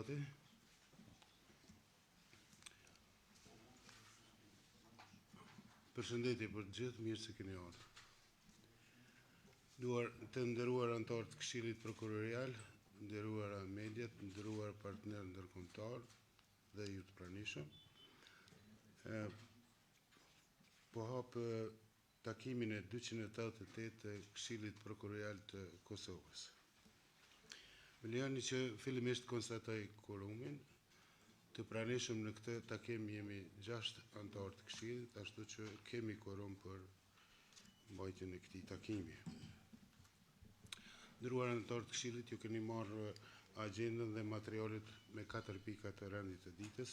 kandidati. Përshëndetje për të gjithë, mirë se keni ardhur. Të nderuar anëtar të Këshillit Prokurorial, nderuara mediat, nderuar partner ndërkombëtar dhe ju të pranishëm. Po hap takimin e 288 të Këshillit Prokurorial të Kosovës. Më lejoni që fillimisht konstatoj quorumin. Të pranishëm në këtë takim jemi 6 anëtar të Këshillit, ashtu që kemi quorum për mbajtjen e këtij takimi. Nderuar anëtar të Këshillit, ju keni marrë agjendën dhe materialet me 4 pika të rendit të ditës.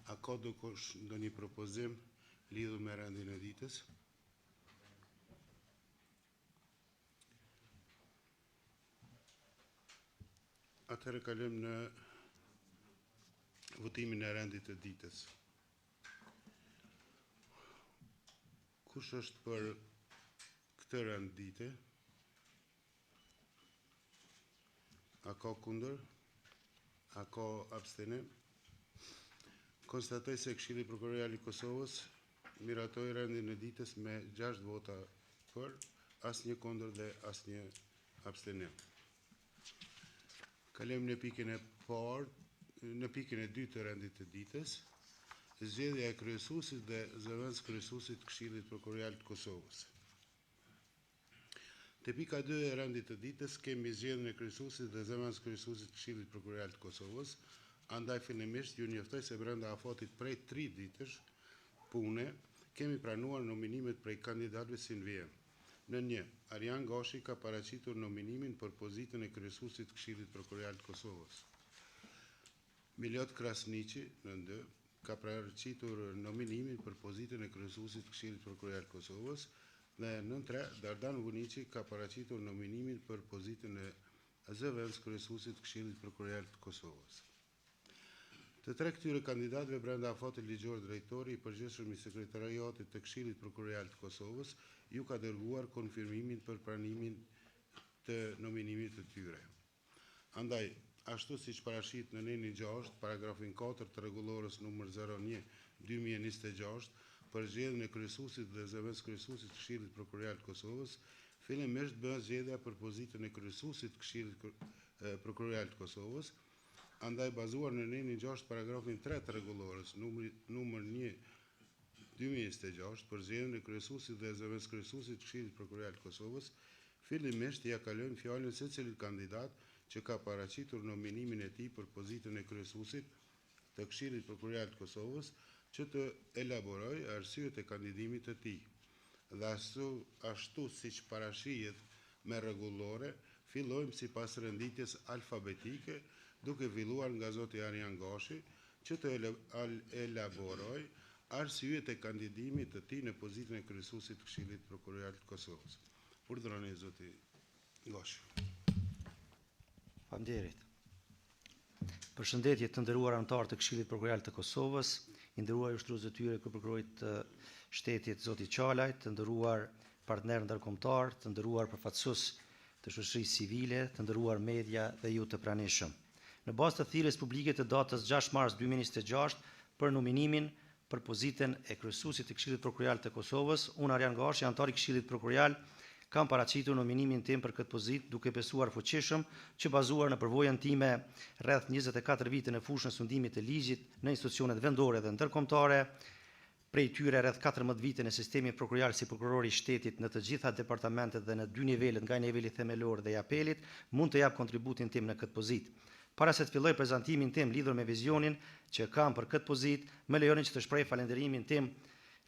A ka ndonjë propozim lidhur me rendin e ditës? Atëherë kalojmë në votimin e rendit të ditës. Kush është për këtë rend dite? A ka kundër? A ka abstenim? Konstatoj se Këshilli Prokurorial i Kosovës miratoi rendin e ditës me 6 vota për, asnjë kundër dhe asnjë abstenim. Kalojmë në pikën e parë, në pikën e dytë të rendit të ditës, zgjedhja e kryesuesit dhe zëvendës kryesuesit të Këshillit Prokurorial të Kosovës. Te pika 2 e rendit të ditës kemi zgjedhjen e kryesuesit dhe zëvendës kryesuesit të Këshillit Prokurorial të Kosovës, andaj fillimisht ju njoftoj se brenda afatit prej 3 ditësh pune kemi pranuar nominimet prej kandidatëve si në vijim. Në 1, Arjan Gashi ka paraqitur nominimin për pozitën e kryesuesit të Këshillit Prokurorial të Kosovës. Milot Krasniqi, në 2, ka paraqitur nominimin për pozitën e kryesuesit të Këshillit Prokurorial të Kosovës dhe në 3, Dardan Vuniqi ka paraqitur nominimin për pozitën e zëvendës kryesuesit të Këshillit Prokurorial të Kosovës. Të 3 këtyre kandidatëve brenda afatit ligjor drejtori i përgjithshëm i sekretariatit të Këshillit Prokurorial të Kosovës ju ka dërguar konfirmimin për pranimin të nominimit të tyre. Andaj, ashtu siç parashit në nenin 6, paragrafin 4 të rregullorës numër 01/2026 për zgjedhjen e kryesuesit dhe zëvendës kryesuesit të Këshillit Prokurorial të Kosovës, fillimisht bëhet zgjedhja për pozitën e kryesuesit të Këshillit Prokurorial të Kosovës. Andaj bazuar në nenin 6 paragrafin 3 të rregullorës numër 1/2026 për zgjedhjen e kryesuesit dhe zëvendës kryesuesit të Këshillit Prokurorial të Kosovës, fillimisht ja kalojmë fjalën secilit kandidat që ka paraqitur nominimin e tij për pozitën e kryesuesit të Këshillit Prokurorial të Kosovës që të elaborojë arsyet e kandidimit të tij. Dhe ashtu siç parashihet me rregullore, fillojmë sipas renditjes alfabetike, duke filluar nga zoti Arjan Gashi, që të elaboroj arsyet e kandidimit të tij në pozitën e kryesuesit të Këshillit Prokurorial të Kosovës. Urdhëroni zoti Gashi. Faleminderit. Përshëndetje të nderuar anëtar të Këshillit Prokurorial të Kosovës, i nderuar ushtrues detyre kër prokurorit të shtetit zoti Qalaj, të nderuar partner ndërkombëtar, të nderuar përfaqësues të shoqërisë civile, të nderuar media dhe ju të pranishëm. Në bazë të thirrjes publike të datës 6 mars 2026 për nominimin për pozitën e kryesuesit të Këshillit Prokurorial të Kosovës, unë Arjan Gashi, anëtar i Këshillit Prokurorial, kam paraqitur nominimin tim për këtë pozitë duke besuar fuqishëm që bazuar në përvojën time rreth 24 vite në fushën e sundimit të ligjit në institucionet vendore dhe ndërkombëtare, prej tyre rreth 14 vite në sistemin prokurorial si prokuror i shtetit në të gjitha departamentet dhe në 2 nivelet, nga niveli themelor dhe i apelit, mund të jap kontributin tim në këtë pozitë. Para se të filloj prezantimin tim lidhur me vizionin që kam për këtë pozitë, më lejoni që të shpreh falënderimin tim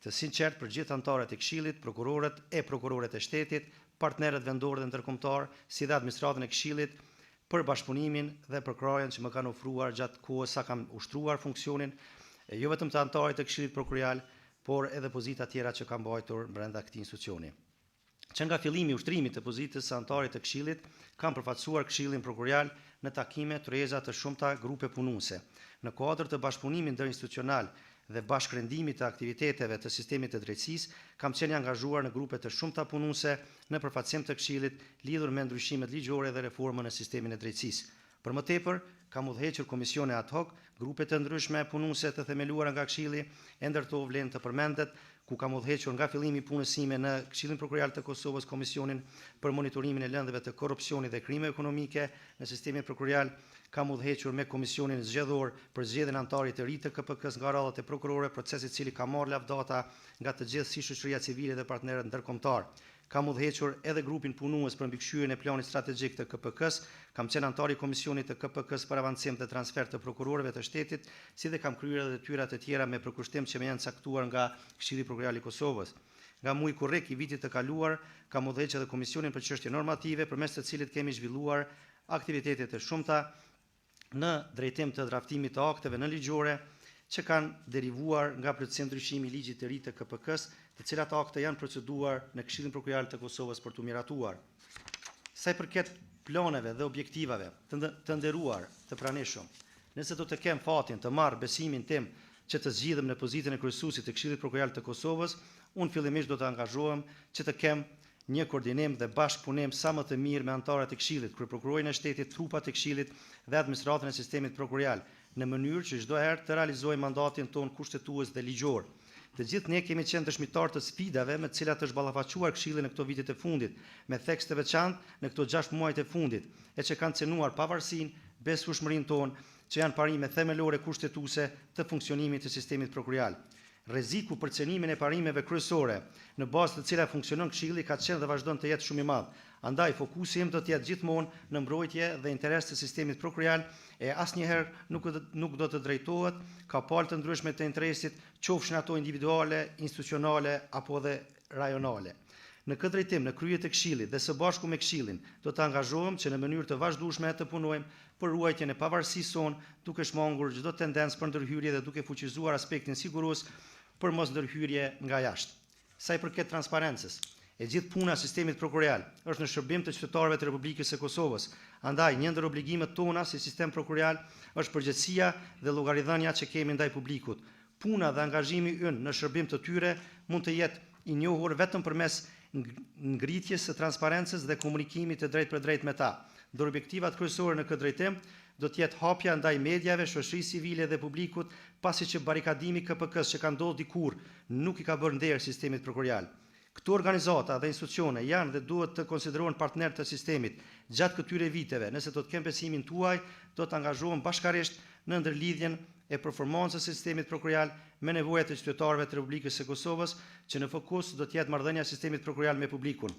të sinqert për gjithë anëtarët e Këshillit, prokurorët e prokuroret e shtetit, partnerët vendorë dhe ndërkombëtar, si dhe administratën e Këshillit, për bashkëpunimin dhe për krajen që më kanë ofruar gjatë kohës sa kam ushtruar funksionin, jo vetëm të anëtarit të Këshillit Prokurorial, por edhe pozita tjera që kam mbajtur brenda këtij institucioni. Që nga fillimi i ushtrimit të pozitës së anëtarit të Këshillit, kam përfaqësuar Këshillin Prokurorial në takime të rreza të shumta grupe punuese. Në kuadër të bashkëpunimit ndërinstitucional dhe bashkërendimit të aktiviteteve të sistemit të drejtësisë, kam qenë angażuar në grupe të shumta punuese në përfaqësim të Këshillit lidhur me ndryshimet ligjore dhe reformën në sistemin e drejtësisë. Për më tepër, kam udhëhequr komisione ad hoc, grupe të ndryshme punuese të themeluara nga Këshilli, e ndërtov vlen të përmendet, ku kam udhëhequr nga fillimi punës sime në Këshillin Prokurorial të Kosovës Komisionin për monitorimin e lëndëve të korrupsionit dhe krimeve ekonomike në sistemin prokurorial, kam udhëhequr me Komisionin Zgjedhor për zgjedhjen e anëtarit të ri të KPK-s nga radhat e prokurorëve, procesi i cili ka marrë lavdata nga të gjithë si shoqëria civile dhe partnerët ndërkombëtar. Kam udhëhequr edhe grupin punues për mbikëqyrjen e planit strategjik të KPK-s, kam qenë anëtar i komisionit të KPK-s për avancim dhe transfer të prokurorëve të shtetit, si dhe kam kryer edhe detyra të tjera me përkushtim që më janë caktuar nga Këshilli Prokurorial i Kosovës. Nga muaj korrik i vitit të kaluar, kam udhëhequr edhe komisionin për çështje normative, përmes të cilit kemi zhvilluar aktivitete të shumta në drejtim të draftimit të akteve në ligjore që kanë derivuar nga plotësim ndryshimi i ligjit të ri të KPK-s, të cilat akte janë proceduar në Këshillin Prokurorial të Kosovës për të miratuar. Sa i përket planeve dhe objektivave të nderuar të pranishëm, nëse do të kem fatin të marr besimin tim që të zgjidhem në pozitën e kryesuesit të Këshillit Prokurorial të Kosovës, unë fillimisht do të angazhohem që të kem një koordinim dhe bashkëpunim sa më të mirë me anëtarët e Këshillit, kryeprokurorin e shtetit, trupat e Këshillit dhe administratën e sistemit prokurorial, në mënyrë që çdo herë të realizojmë mandatin ton kushtetues dhe ligjor. Të gjithë ne kemi qenë dëshmitar të sfidave me të cilat është ballafaqur Këshilli në këto vitet e fundit, me theks të veçantë në këto 6 muajt e fundit, e që kanë cenuar pavarësinë, besueshmërinë tonë, që janë parime themelore kushtetuese të funksionimit të sistemit prokurorial. Rreziku për cenimin e parimeve kryesore në bazë të cilat funksionon Këshilli ka qenë dhe vazhdon të jetë shumë i madh. Andaj fokusi im do të jetë gjithmonë në mbrojtje dhe interes të sistemit prokurorial, e asnjëherë nuk do të drejtohet ka palë të ndryshme të interesit, qofshin ato individuale, institucionale apo dhe rajonale. Në këtë drejtim, në krye të Këshillit dhe së bashku me Këshillin, do të angazhohem që në mënyrë të vazhdueshme të punojmë për ruajtjen e pavarësisë sonë, duke shmangur çdo tendencë për ndërhyrje dhe duke fuqizuar aspektin siguros për mos ndërhyrje nga jashtë. Sa i përket transparencës, e gjithë puna e sistemit prokurorial është në shërbim të qytetarëve të Republikës së Kosovës. Andaj, një ndër obligimet tona si sistem prokurorial është përgjegjësia dhe llogaridhënia që kemi ndaj publikut. Puna dhe angazhimi ynë në shërbim të tyre mund të jetë i njohur vetëm përmes ngritjes së transparencës dhe komunikimit të drejtë për drejtë me ta. Ndër objektivat kryesore në këtë drejtim do të jetë hapja ndaj mediave, shoqërisë civile dhe publikut, pasi që barikadimi KPK-s që ka ndodhur dikur nuk i ka bërë nder sistemit prokurorial. Këto organizata dhe institucione janë dhe duhet të konsiderohen partnerë të sistemit. Gjatë këtyre viteve, nëse do të kem besimin tuaj, do të angazhohem bashkarisht në ndërlidhjen e performancës së sistemit prokurorial me nevojat e qytetarëve të Republikës së Kosovës, që në fokus do të jetë marrëdhënia e sistemit prokurorial me publikun.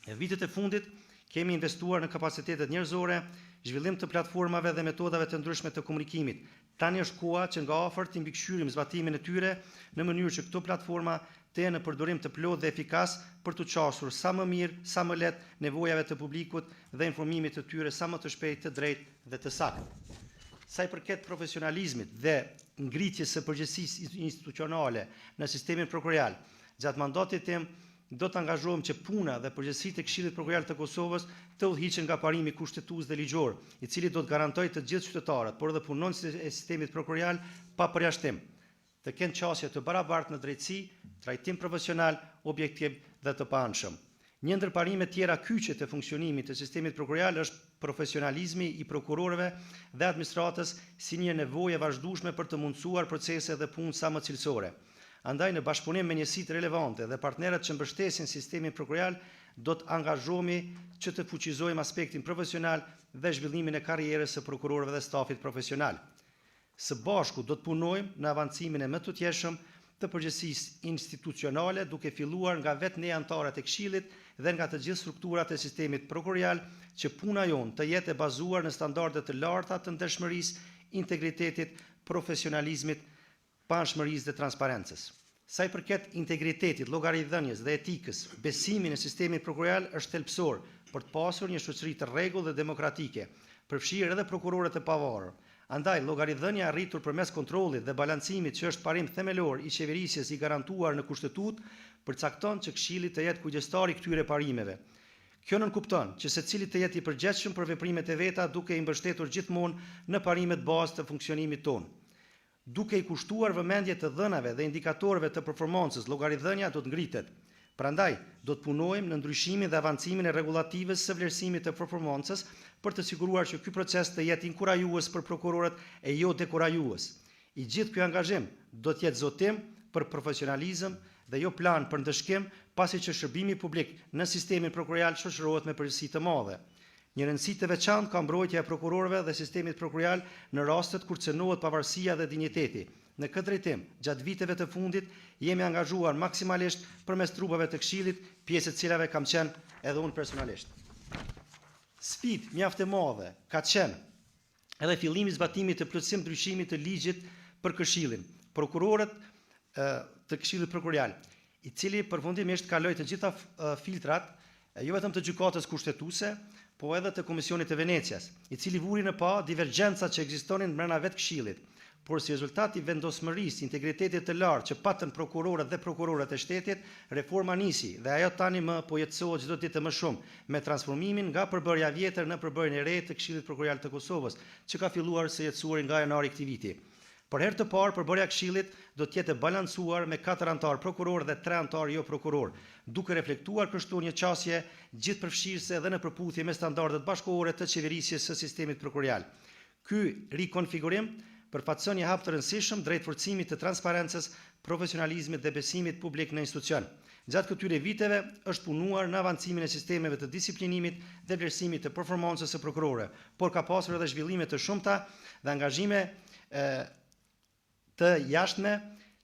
Në vitet e fundit kemi investuar në kapacitetet njerëzore, zhvillim të platformave dhe metodave të ndryshme të komunikimit. Tani është koha që nga afër të mbikëqyrim zbatimin e tyre në mënyrë që këto platforma të jenë në përdorim të plotë dhe efikas për të qasur sa më mirë, sa më lehtë nevojave të publikut dhe informimit të tyre sa më të shpejtë, të drejtë dhe të saktë. Sa i përket profesionalizmit dhe ngritjes së përgjegjësisë institucionale në sistemin prokurorial, gjatë mandatit tim do të angazhohem që puna dhe përgjegjësitë e Këshillit Prokurorial të Kosovës të udhëhiqen nga parimi kushtetues dhe ligjor, i cili do të garantojë të gjithë qytetarët, por edhe punonjësit e sistemit prokurorial pa përjashtim, të kenë qasje të barabartë në drejtësi, trajtim profesional, objektiv dhe të paanshëm. Një ndër parimet tjera kyçe të funksionimit të sistemit prokurorial është profesionalizmi i prokurorëve dhe administratës si një nevojë e vazhdueshme për të mundësuar procese dhe punë sa më cilësore. Andaj, në bashkëpunim me njësitë relevante dhe partnerët që mbështesin sistemin prokurorial, do të angazhohemi që të fuqizojmë aspektin profesional dhe zhvillimin e karrierës së prokurorëve dhe stafit profesional. Së bashku do të punojmë në avancimin e më të tjeshëm të përgjegjësisë institucionale, duke filluar nga vetë ne anëtarët e Këshillit dhe nga të gjithë strukturat e sistemit prokurorial, që puna jonë të jetë e bazuar në standarde të larta të ndershmërisë, integritetit, profesionalizmit, panshmërisë dhe transparencës. Sa i përket integritetit, llogaridhënies dhe etikës, besimi në sistemin prokurorial është thelbësor për të pasur një shoqëri të rregullt dhe demokratike, përfshirë edhe prokurorët e pavarur. Andaj, llogaridhënia arritur përmes kontrollit dhe balancimit që është parim themelor i qeverisjes i garantuar në kushtetutë, përcakton që Këshilli të jetë kujdestar i këtyre parimeve. Kjo nënkupton që secili të jetë i përgjegjshëm për veprimet e veta, duke i mbështetur gjithmonë në parimet bazë të funksionimit tonë. Duke i kushtuar vëmendje të dhënave dhe indikatorëve të performancës, llogaridhënia do të ngritet. Prandaj, do të punojmë në ndryshimin dhe avancimin e rregullativës së vlerësimit të performancës për të siguruar që ky proces të jetë inkurajues për prokurorët e jo dekurajues. I gjithë ky angazhim do të jetë zotim për profesionalizëm dhe jo plan për ndëshkim, pasi që shërbimi publik në sistemin prokurorial shoqërohet me përgjegjësi të mëdha. Një rëndësi të veçantë ka mbrojtja e prokurorëve dhe sistemit prokurorial në rastet kur cënohet pavarësia dhe dinjiteti. Në këtë drejtim, gjatë viteve të fundit, jemi angazhuar maksimalisht përmes trupave të Këshillit, pjesë të cilave kam qenë edhe unë personalisht. Sfidë mjaft e madhe ka qenë edhe fillimi i zbatimit të plotësim ndryshimit të ligjit për Këshillin. Prokurorët të Këshillit prokurorial, i cili përfundimisht kaloi të gjitha filtrat, jo vetëm të gjykatës kushtetuese, po edhe të Komisionit të Venecias, i cili vuri në pa divergjencat që ekzistonin brenda vetë Këshillit, por si rezultat i vendosmërisë, integritetit të lartë që patën prokurorët dhe prokurorët e shtetit, reforma nisi dhe ajo tani më po jetësohet çdo ditë më shumë me transformimin nga përbërja vjetër në përbërjen e re të Këshillit Prokurorial të Kosovës, që ka filluar së jetësuar nga janari këtij viti. Për herë të parë, përbërja e Këshillit do të jetë e balancuar me 4 antar prokuror dhe 3 antar jo prokuror, duke reflektuar kështu një qasje gjithëpërfshirëse dhe në përputhje me standardet bashkëkohore të qeverisjes së sistemit prokurorial. Ky rikonfigurim përfaqëson një hap të rëndësishëm drejt forcimit të transparencës, profesionalizmit dhe besimit publik në institucion. Gjatë këtyre viteve është punuar në avancimin e sistemeve të disiplinimit dhe vlerësimit të performancës së prokurorëve, por ka pasur edhe zhvillime të shumta dhe angazhime të jashtme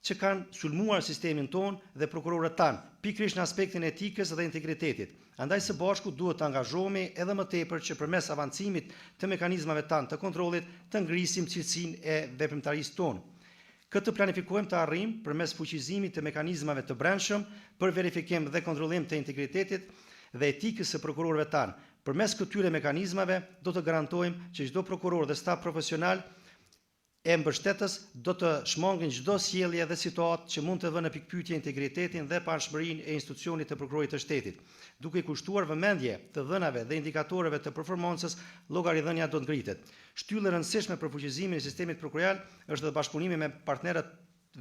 që kanë sulmuar sistemin ton dhe prokurorët tanë, pikërisht në aspektin e etikës dhe integritetit. Andaj së bashku duhet të angazhohemi edhe më tepër që përmes avancimit të mekanizmave tanë të kontrollit të ngrisim cilësinë e veprimtarisë tonë. Këtë planifikojmë të arrijmë përmes fuqizimit të mekanizmave të brendshëm për verifikim dhe kontrollim të integritetit dhe etikës së prokurorëve tanë. Përmes këtyre mekanizmave do të garantojmë që çdo prokuror dhe staf profesional e mbështetës do të shmangin çdo sjellje dhe situatë që mund të vënë në pikpyetje integritetin dhe panshmërinë e institucionit të prokurorit të shtetit. Duke i kushtuar vëmendje të dhënave dhe indikatoreve të performancës, llogaridhënia do të ngritet. Shtyllë e rëndësishme për fuqizimin e sistemit prokurorial është dhe bashkëpunimi me partnerët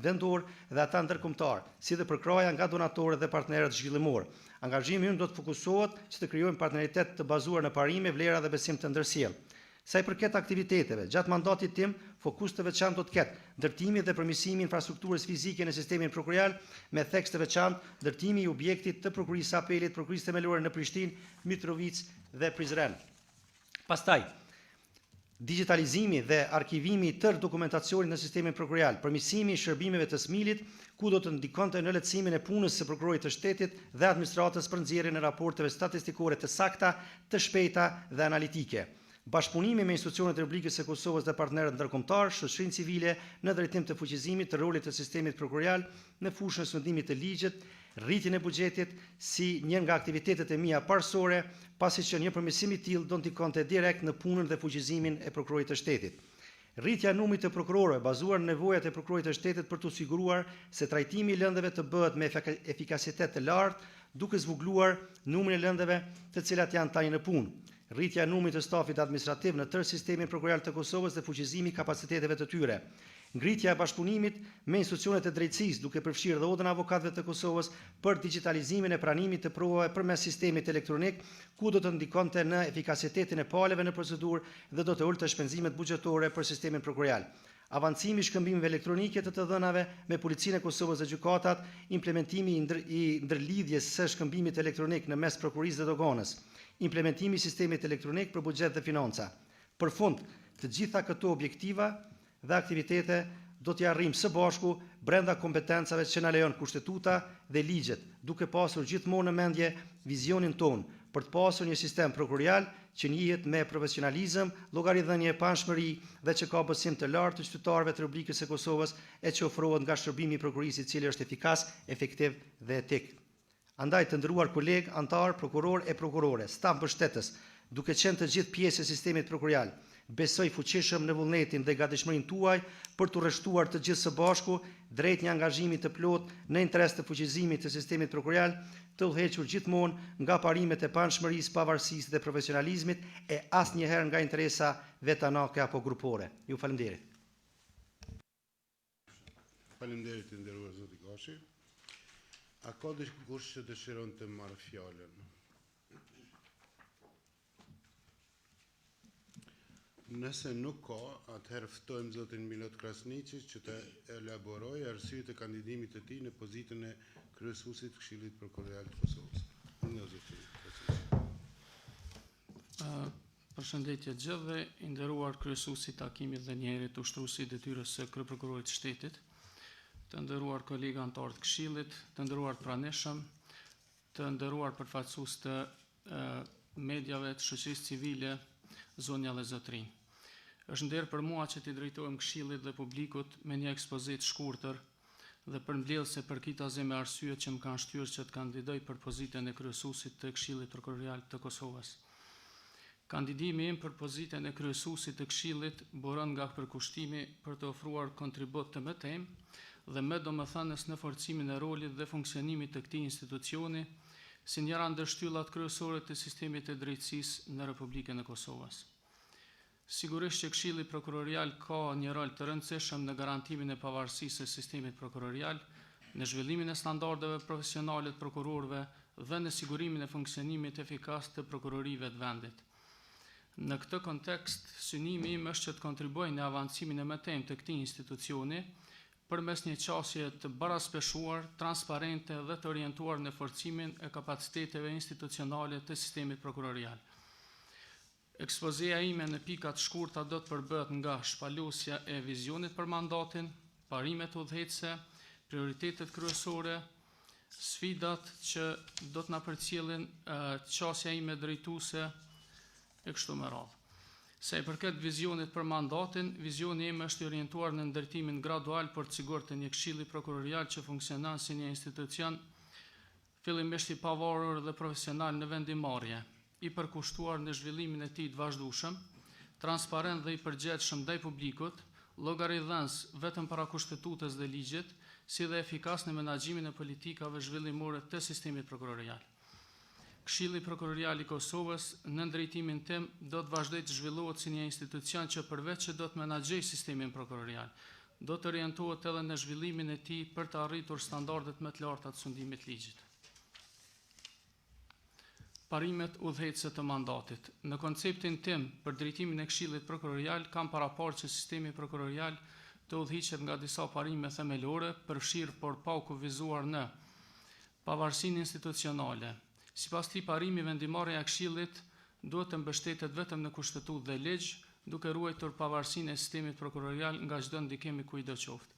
vendor dhe ata ndërkombëtar, si dhe përkraja nga donatorët dhe partnerët zhvillimor. Angazhimi ynë do të fokusohet që të krijojmë partneritet të bazuar në parime, vlera dhe besim të ndërsjellë. Sa i përket aktiviteteve, gjatë mandatit tim, fokus të veçantë do të ketë ndërtimi dhe përmirësimi i infrastrukturës fizike në sistemin prokurorial, me theks të veçantë ndërtimi i objektit të prokurisë apelit, prokurisë themelore në Prishtinë, Mitrovic dhe Prizren. Pastaj, digitalizimi dhe arkivimi i tërë dokumentacionit në sistemin prokurorial, përmirësimi i shërbimeve të SMIL-it, ku do të ndikonte në lehtësimin e punës së prokurorit të shtetit dhe administratës për nxjerrjen e raporteve statistikore të sakta, të shpejta dhe analitike. Bashkëpunimi me institucionet e Republikës së Kosovës dhe partnerët ndërkombëtar, shoqërinë civile në drejtim të fuqizimit të rolit të sistemit prokurorial në fushën e sundimit të ligjit, rritjen e buxhetit si një nga aktivitetet e mia parësore, pasi që një përmirësim i tillë do ndikonte direkt në punën dhe fuqizimin e prokurorit të shtetit. Rritja e numrit të prokurorëve bazuar në nevojat e prokurorit të shtetit për të siguruar se trajtimi i lëndëve të bëhet me efikasitet të lartë, duke zvogëluar numrin e lëndëve të cilat janë tani në punë. Rritja e numrit të stafit administrativ në tërë sistemin prokurorial të Kosovës dhe fuqizimi i kapaciteteve të tyre. Ngritja e bashkëpunimit me institucionet e drejtësisë, duke përfshirë dhe Odën e Avokatëve të Kosovës për digitalizimin e pranimit të provave përmes sistemit elektronik, ku do të ndikonte në efikasitetin e paleve në procedurë dhe do të ulte shpenzimet buxhetore për sistemin prokurorial. Avancimi i shkëmbimeve elektronike të të dhënave me Policinë e Kosovës dhe gjykatat, implementimi i ndërlidhjes së shkëmbimit elektronik në mes prokurisë dhe doganës, implementimi i sistemit elektronik për buxhet dhe financa. Për fund, të gjitha këto objektiva dhe aktivitete do t'i arrijmë së bashku brenda kompetencave që na lejon kushtetuta dhe ligjet, duke pasur gjithmonë në mendje vizionin ton për të pasur një sistem prokurorial që njihet me profesionalizëm, llogaridhënie pa anshmëri dhe që ka besim të lartë të qytetarëve të Republikës së Kosovës e që ofrohet nga shërbimi i prokurisë i cili është efikas, efektiv dhe etik. Andaj të nderuar kolegë, antar, prokuror e prokurore, staf mbështetës, duke qenë të gjithë pjesë e sistemit prokurorial, besoj fuqishëm në vullnetin dhe gatishmërinë tuaj për të rreshtuar të gjithë së bashku drejt një angazhimi të plotë në interes të fuqizimit të sistemit prokurorial, të udhëhequr gjithmonë nga parimet e panshmërisë, pavarësisë dhe profesionalizmit e asnjëherë nga interesa vetanake apo grupore. Ju faleminderit. Faleminderit të nderuar zoti Gashi. A ka dikush që dëshiron të marrë fjalën? Nëse nuk ka, atëherë ftojmë zotin Milot Krasniqi që të elaborojë arsyet e kandidimit të tij në pozitën e kryesuesit të Këshillit Prokurorial të Kosovës. Në zotin Krasniqi. Përshëndetje gjithë dhe i nderuar kryesuesi i takimit dhe njerit ushtruesi i detyrës së kryeprokurorit të shtetit, të nderuar kolega anëtar të Këshillit, të nderuar pranishëm, të nderuar përfaqësues të mediave të shoqërisë civile, zonja dhe zotrinj. Është nder për mua që t'i drejtohem Këshillit dhe publikut me një ekspozit shkurtër dhe përmbledhse për kitazi me arsyet që më kanë shtyrë që të kandidoj për pozitën e kryesuesit të Këshillit Prokurorial të Kosovës. Kandidimi im për pozitën e kryesuesit të Këshillit buron nga përkushtimi për të ofruar kontribut të mëtejmë dhe me domethënës në forcimin e rolit dhe funksionimit të këtij institucioni si njëra ndër shtyllat kryesore të sistemit të drejtësisë në Republikën e Kosovës. Sigurisht që Këshilli Prokurorial ka një rol të rëndësishëm në garantimin e pavarësisë së sistemit prokurorial, në zhvillimin e standardeve profesionale të prokurorëve dhe në sigurimin e funksionimit efikas të prokurorive të vendit. Në këtë kontekst, synimi im është që të kontribuoj në avancimin e mëtejmë të këtij institucioni përmes një qasje të baraspeshuar, transparente dhe të orientuar në forcimin e kapaciteteve institucionale të sistemit prokurorial. Ekspozia ime në pikat shkurta do të përbëhet nga shpalosja e vizionit për mandatin, parimet udhëheqëse, prioritetet kryesore, sfidat që do të na përcjellin qasja ime drejtuese e kështu me radhë. Sa i përket vizionit për mandatin, vizioni im është i orientuar në ndërtimin gradual për të sigurt të një këshilli prokurorial që funksionon si një institucion fillimisht i pavarur dhe profesional në vendimarrje, i përkushtuar në zhvillimin e tij të vazhdueshëm, transparent dhe i përgjegjshëm ndaj publikut, llogaridhënës vetëm para kushtetutës dhe ligjit, si dhe efikas në menaxhimin e politikave zhvillimore të sistemit prokurorial. Këshilli Prokurorial i Kosovës në drejtimin tim do të vazhdojë të zhvillohet si një institucion që përveç që do të menaxhojë sistemin prokurorial, do të orientohet edhe në zhvillimin e tij për të arritur standardet më të larta të sundimit ligjit. Parimet udhëheqëse të mandatit. Në konceptin tim për drejtimin e Këshillit Prokurorial kam paraparë që sistemi prokurorial të udhëhiqet nga disa parime themelore, përfshirë por pa u kufizuar në pavarësinë institucionale. Sipas këtij parimi, vendimarrja e Këshillit duhet të mbështetet vetëm në kushtetutë dhe ligj, duke ruajtur pavarësinë e sistemit prokurorial nga çdo ndikim i kujdo qoftë.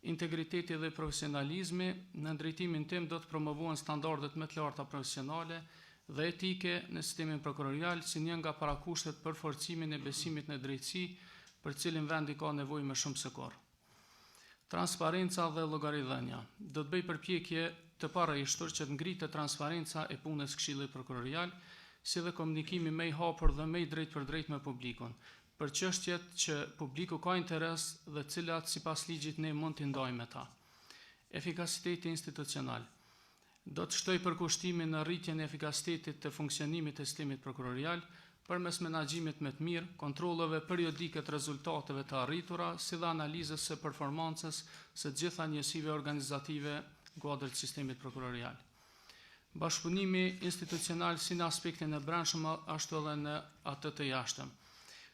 Integriteti dhe profesionalizmi në drejtimin tim do të promovohen standardet më të larta profesionale dhe etike në sistemin prokurorial si një nga parakushtet për forcimin e besimit në drejtësi, për cilin vendi ka nevojë më shumë se kur. Transparenca dhe llogaridhënia. Do të bëj përpjekje të parashtur që të ngritet transparenca e punës Këshillit Prokurorial, si dhe komunikimi më i hapur dhe më i drejtë për drejtë me publikun, për çështjet që publiku ka interes dhe cilat sipas ligjit ne mund t'i ndajmë me ta. Efikasiteti institucional. Do të shtoj përkushtimin në rritjen e efikasitetit të funksionimit të sistemit prokurorial përmes menaxhimit më të mirë, kontrolleve periodike të rezultateve të arritura, si dhe analizës së performancës së gjitha njësive organizative kuadër të sistemit prokurorial. Bashkëpunimi institucional si në aspektin e brendshëm ashtu edhe në atë të jashtëm.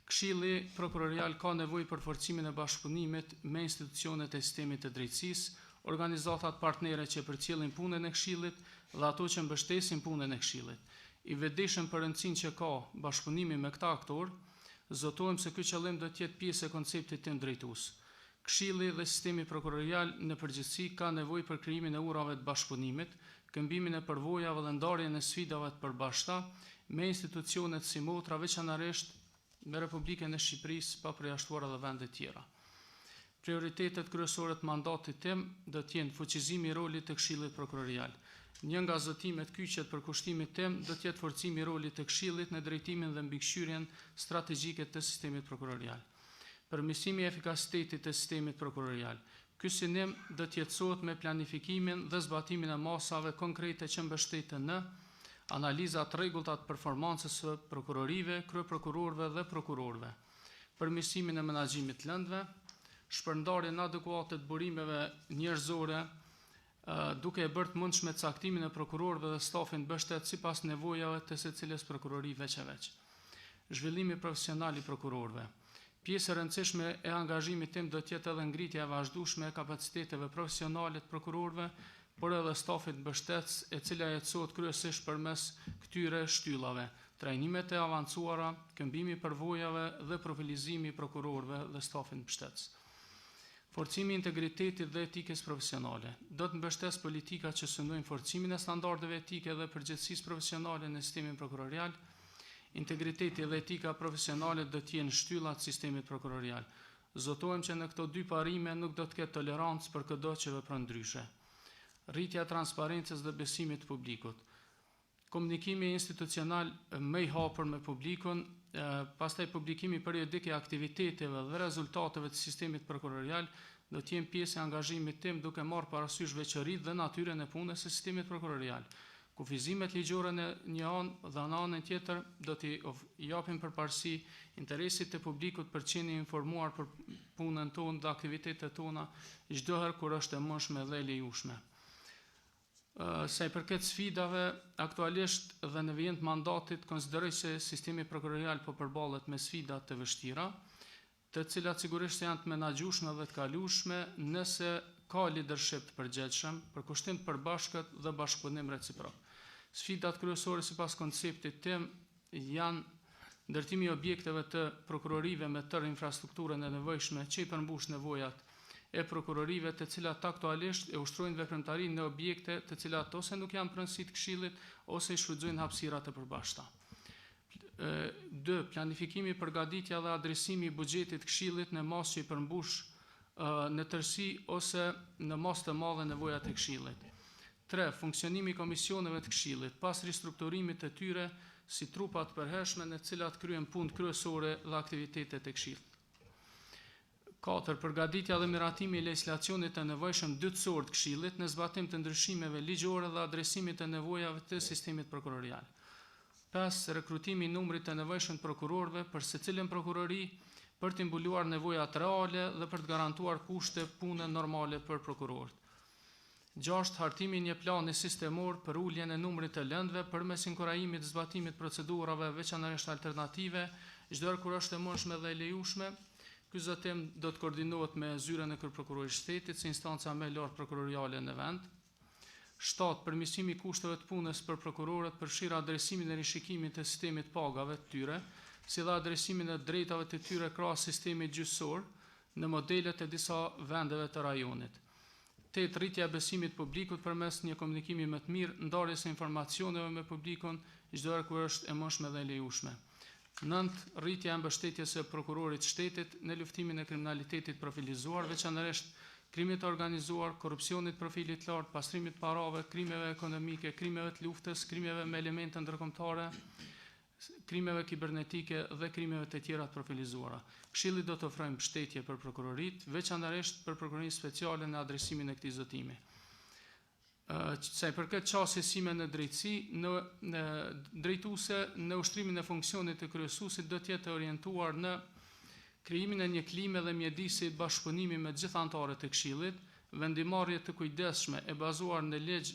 Këshilli Prokurorial ka nevojë për forcimin e bashkëpunimit me institucionet e sistemit të drejtësisë, organizatat partnere që përcjellin punën e Këshillit dhe ato që mbështesin punën e Këshillit. I vetëdijshëm për rëndësinë që ka bashkëpunimi me këta aktorë, zotojmë se ky qëllim do të jetë pjesë e konceptit tim drejtues. Këshilli dhe sistemi prokurorial në përgjithësi ka nevojë për krijimin e urave të bashkëpunimit, këmbimin e përvojave dhe ndarjen e sfidave të përbashkëta me institucionet si motra, veçanërisht me Republikën e Shqipërisë, pa përjashtuar edhe vende tjera. Prioritetet kryesore të mandatit tim do të jenë fuqizimi i rolit të Këshillit Prokurorial. Një nga zotimet kyçet për kushtimit tim do të jetë forcimi i rolit të Këshillit në drejtimin dhe mbikëqyrjen strategjike të sistemit prokurorial. Përmirësimi i efikasitetit të sistemit prokurorial. Ky synim do të jetësohet me planifikimin dhe zbatimin e masave konkrete që mbështeten në analiza të rregullta të performancës së prokurorive, kryeprokurorëve dhe prokurorëve. Përmirësimin e menaxhimit të lëndëve, shpërndarjen adekuate të burimeve njerëzore, duke e bërë të mundshme caktimin e prokurorëve dhe stafin mbështet sipas nevojave të secilës prokurori veç e veç. zhvillimi profesional i prokurorëve. Pjesë e rëndësishme e angazhimit tim do të jetë edhe ngritja e vazhdueshme e kapaciteteve profesionale të prokurorëve, por edhe stafit mbështetës, e cila jetësohet kryesisht përmes këtyre shtyllave: trajnimet e avancuara, këmbimi i përvojave dhe profilizimi i prokurorëve dhe stafit mbështetës. Forcimi i integritetit dhe etikës profesionale. Do të mbështes politika që synojnë forcimin e standardeve etike dhe përgjegjësisë profesionale në sistemin prokurorial. Integriteti dhe etika profesionale do të jenë shtyllat e sistemit prokurorial. Zotojmë që në këto dy parime nuk do të ketë tolerancë për çdo që vepron ndryshe. Rritja e transparencës dhe besimit të publikut. Komunikimi institucional më i hapur me publikun, pastaj publikimi periodik i aktiviteteve dhe rezultateve të sistemit prokurorial do të jenë pjesë e angazhimit tim, duke marrë parasysh veçoritë dhe natyrën e punës së sistemit prokurorial. Kufizimet ligjore në një anë dhe në anën tjetër do t'i japim përparësi interesit të publikut për të qenë informuar për punën tonë dhe aktivitetet tona çdo herë kur është e mundshme dhe e lejueshme. Sa i përket sfidave, aktualisht dhe në vijim të mandatit, konsideroj se sistemi prokurorial po përballet me sfida të vështira, të cilat sigurisht janë të menaxhueshme dhe të kalueshme nëse ka leadership të përgjegjshëm, përkushtim të përbashkët dhe bashkëpunim reciprok. Sfidat kryesore sipas konceptit tim janë ndërtimi i objekteve të prokurorive me tërë infrastrukturën e nevojshme që i përmbush nevojat e prokurorive, të cilat aktualisht e ushtrojnë veprimtarinë në objekte të cilat ose nuk janë pronësi të Këshillit ose i shfrytëzojnë hapësira të përbashkëta. 2. Planifikimi, përgatitja dhe adresimi i buxhetit të Këshillit në masë që i përmbush në tërësi ose në masë të madhe nevojat e Këshillit. 3. Funksionimi i komisioneve të Këshillit pas ristrukturimit të tyre si trupa të përhershme në të cilat kryen punë kryesore dhe aktivitetet e Këshillit. 4. Përgatitja dhe miratimi i legjislacionit të nevojshëm dytësor të Këshillit në zbatim të ndryshimeve ligjore dhe adresimit të nevojave të sistemit prokurorial. 5. Rekrutimi i numrit të nevojshëm të prokurorëve për secilën prokurori për të mbuluar nevojat reale dhe për të garantuar kushte pune normale për prokurorët. 6. Hartimi i një plani sistemor për uljen e numrit të lëndëve përmes inkurajimit të zbatimit procedurave veçanërisht alternative, çdo herë kur është e mundshme dhe e lejueshme. Ky zotim do të koordinohet me zyrën e Kërprokurorisë së Shtetit si instanca më e lartë prokuroriale në vend. 7. Përmirësimi i kushteve të punës për prokurorët, përfshirë adresimin e rishikimit të sistemit pagave të tyre, si dhe adresimin e drejtave të tyre krahas sistemit gjyqësor në modelet e disa vendeve të rajonit. 8. Rritja e besimit të publikut përmes një komunikimi më të mirë, ndarjes së informacioneve me publikun çdo herë kur është e mundshme dhe e lejueshme. 9. Rritja e mbështetjes së prokurorit të shtetit në luftimin e kriminalitetit profilizuar, veçanërisht krimit të organizuar, korrupsionit profilit të lartë, pastrimit të parave, krimeve ekonomike, krimeve të luftës, krimeve me elemente ndërkombëtare, krimeve kibernetike dhe krimeve të tjera të profilizuara. Këshilli do të ofrojë mbështetje për prokurorit, veçanërisht për prokurorinë speciale në adresimin e këtij zotimi. Sa i përket çështjes sime në drejtësi, në drejtuese në ushtrimin e funksionit të kryesuesit do të jetë orientuar në krijimin e një klime dhe mjedisi bashkëpunimi me të gjithë anëtarët e Këshillit, vendimarrje të kujdesshme e bazuar në ligj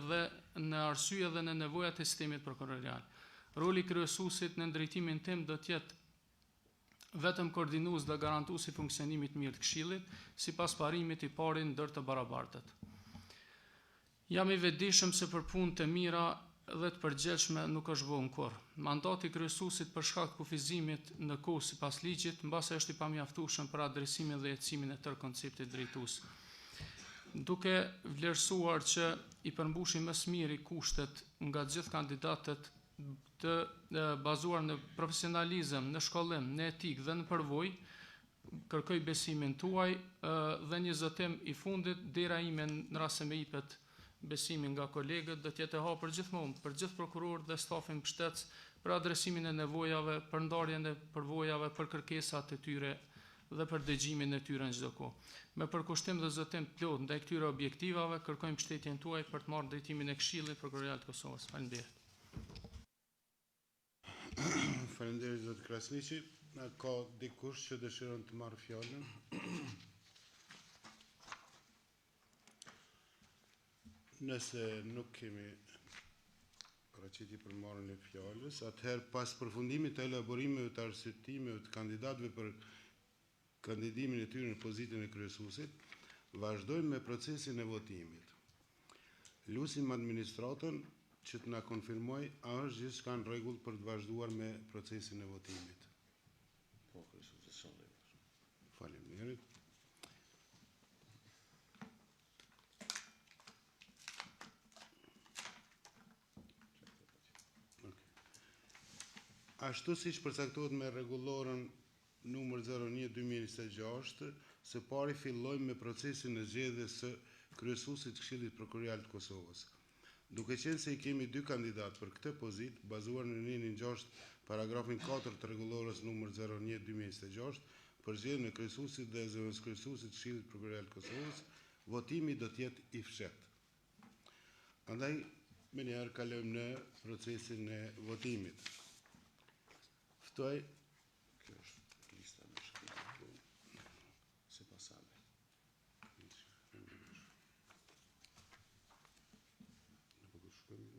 dhe në arsye dhe në nevojat e sistemit prokurorial. Roli i kryesuesit në drejtimin tim do të jetë vetëm koordinues dhe garantues i funksionimit të mirë të Këshillit, sipas parimit i parë ndër të barabartët. Jam i vetëdijshëm se për punë të mira dhe të përgjegjshme nuk është vënë kurrë. Mandati i kryesuesit për shkak të kufizimit në kohë sipas ligjit, mbase është i pamjaftueshëm për adresimin dhe jetësimin e tërë konceptit drejtues. Duke vlerësuar që i përmbushim më së miri kushtet nga të gjithë kandidatët të bazuar në profesionalizëm, në shkollim, në etikë dhe në përvojë, kërkoj besimin tuaj dhe një zotim i fundit, dera ime në rast se më jepet besimin nga kolegët do të jetë e hapur gjithmonë për gjithë prokurorët dhe stafin mbështetës për adresimin e nevojave, për ndarjen e përvojave, për kërkesat e tyre dhe për dëgjimin e tyre në çdo kohë. Me përkushtim dhe zotim plot ndaj këtyre objektivave, kërkojmë mbështetjen tuaj për të marrë drejtimin e Këshillit Prokurorial të Kosovës. Faleminderit. Faleminderit zot Krasniqi. Ka dikush që dëshiron të marrë fjalën? Nëse nuk kemi paraqitje për marrjen e fjalës. Atëherë pas përfundimit të elaborimeve të arsyetimeve të kandidatëve për kandidimin e tyre në pozitën e kryesuesit, vazhdojmë me procesin e votimit. Lusim administratën që të na konfirmoj a është gjithçka në rregull për të vazhduar me procesin e votimit. Po, kryesuesi son rregull. Faleminderit. Ashtu siç përcaktohet me rregullorën numër 01/2026, së pari fillojmë me procesin e zgjedhjes së kryesuesit të Këshillit Prokurorial të Kosovës. Duke qenë se I kemi 2 kandidatë për këtë pozitë, bazuar në rinin 6 paragrafin 4 të rregullorës numër 01/2026, për zgjedhjen e kryesuesit dhe zëvendëskryesuesit të Këshillit Prokurorial të Kosovës, votimi do të jetë I fshehtë. Andaj, menjëherë kalojmë në procesin e votimit. Ftoj Kjo është lista në shkrim. Sipas sale.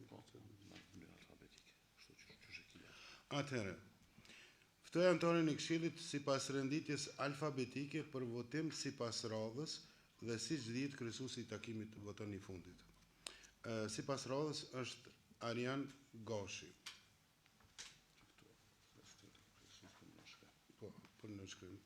Po, në mënyrë alfabetike. Kështu që shekila. Atëherë, ftoj anëtarin e Këshillit sipas renditjes alfabetike për votim sipas radhës dhe siç dihet kryesuesi I takimit voton I fundit. Sipas radhës është Arjan Gashi. Po, për në shkrim.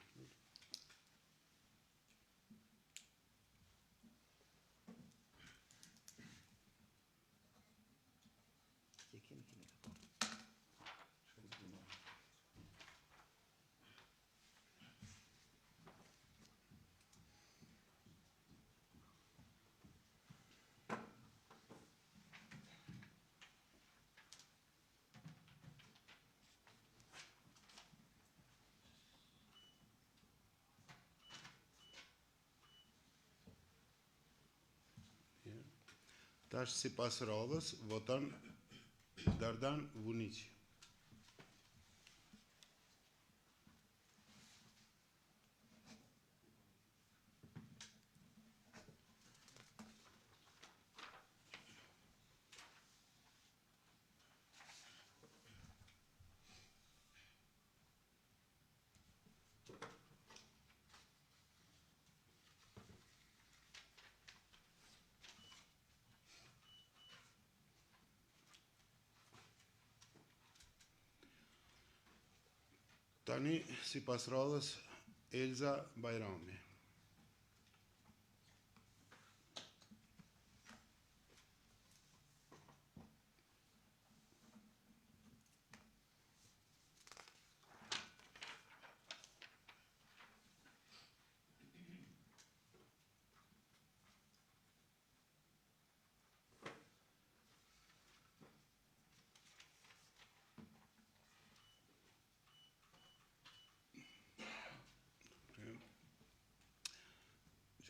Tash sipas radhës voton Dardan Vunici. Tani, sipas radhës, Elza Bajrami.